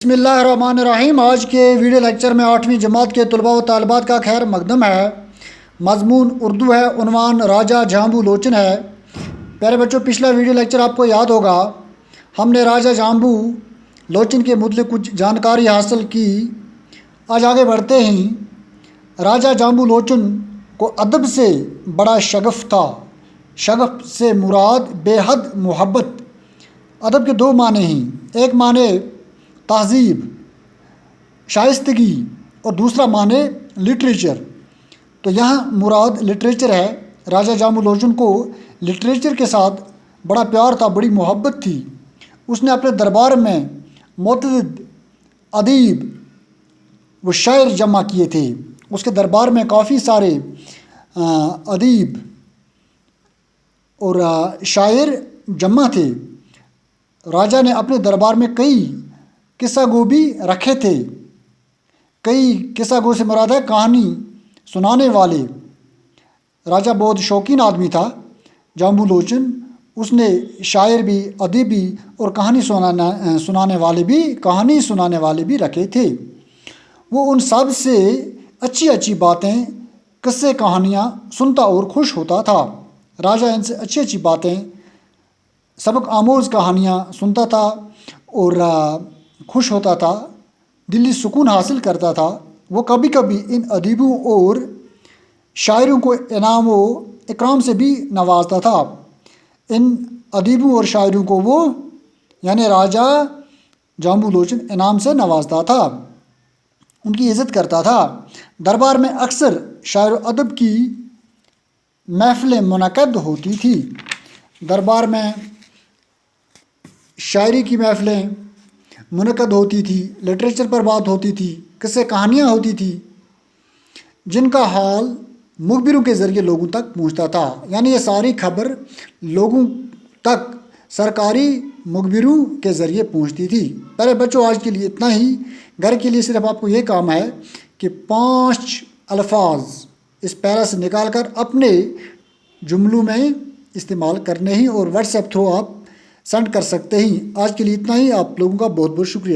بسم اللہ الرحمن الرحیم۔ آج کے ویڈیو لیکچر میں 8ویں جماعت کے طلباء و طالبات کا خیر مقدم ہے۔ مضمون اردو ہے، عنوان راجہ جھامبو لوچن ہے۔ پیارے بچوں، پچھلا ویڈیو لیکچر آپ کو یاد ہوگا، ہم نے راجہ جھامبو لوچن کے متعلق کچھ جانکاری حاصل کی۔ آج آگے بڑھتے ہیں۔ راجہ جھامبو لوچن کو ادب سے بڑا شغف تھا۔ شغف سے مراد بے حد محبت۔ ادب کے دو معنی ہیں، ایک معنی تہذیب شائستگی اور دوسرا معنی لٹریچر۔ تو یہاں مراد لٹریچر ہے۔ راجہ جھامبو لوچن کو لٹریچر کے ساتھ بڑا پیار تھا، بڑی محبت تھی۔ اس نے اپنے دربار میں متعدد ادیب و شاعر جمع کیے تھے۔ اس کے دربار میں کافی سارے ادیب اور شاعر جمع تھے۔ راجہ نے اپنے دربار میں کئی قصہ گو بھی رکھے تھے۔ کئی قصہ گو سے مراد ہے کہانی سنانے والے۔ راجہ بہت شوقین آدمی تھا جھامبو لوچن۔ اس نے شاعر بھی، ادیب بھی اور کہانی سنانے والے بھی رکھے تھے۔ وہ ان سب سے اچھی اچھی باتیں، قصے، کہانیاں سنتا اور خوش ہوتا تھا۔ راجہ ان سے اچھی اچھی باتیں، سبق آموز کہانیاں سنتا تھا اور خوش ہوتا تھا، دلی سکون حاصل کرتا تھا۔ وہ کبھی کبھی ان ادیبوں اور شاعروں کو انعام و اکرام سے بھی نوازتا تھا۔ ان ادیبوں اور شاعروں کو وہ یعنی راجہ جھامبو لوچن انعام سے نوازتا تھا، ان کی عزت کرتا تھا۔ دربار میں اکثر شاعر و ادب کی محفلیں منعقد ہوتی تھی۔ دربار میں شاعری کی محفلیں منعقد ہوتی تھی، لٹریچر پر بات ہوتی تھی، قصے کہانیاں ہوتی تھی، جن کا حال مخبروں کے ذریعے لوگوں تک پہنچتا تھا۔ یعنی یہ ساری خبر لوگوں تک سرکاری مخبروں کے ذریعے پہنچتی تھی۔ پہلے بچوں، آج کے لیے اتنا ہی۔ گھر کے لیے صرف آپ کو یہ کام ہے کہ 5 الفاظ اس پیرا سے نکال کر اپنے جملوں میں استعمال کرنے ہی، اور واٹس ایپ تھرو آپ سینڈ کر سکتے ہیں۔ آج کے لیے اتنا ہی۔ آپ لوگوں کا بہت بہت شکریہ۔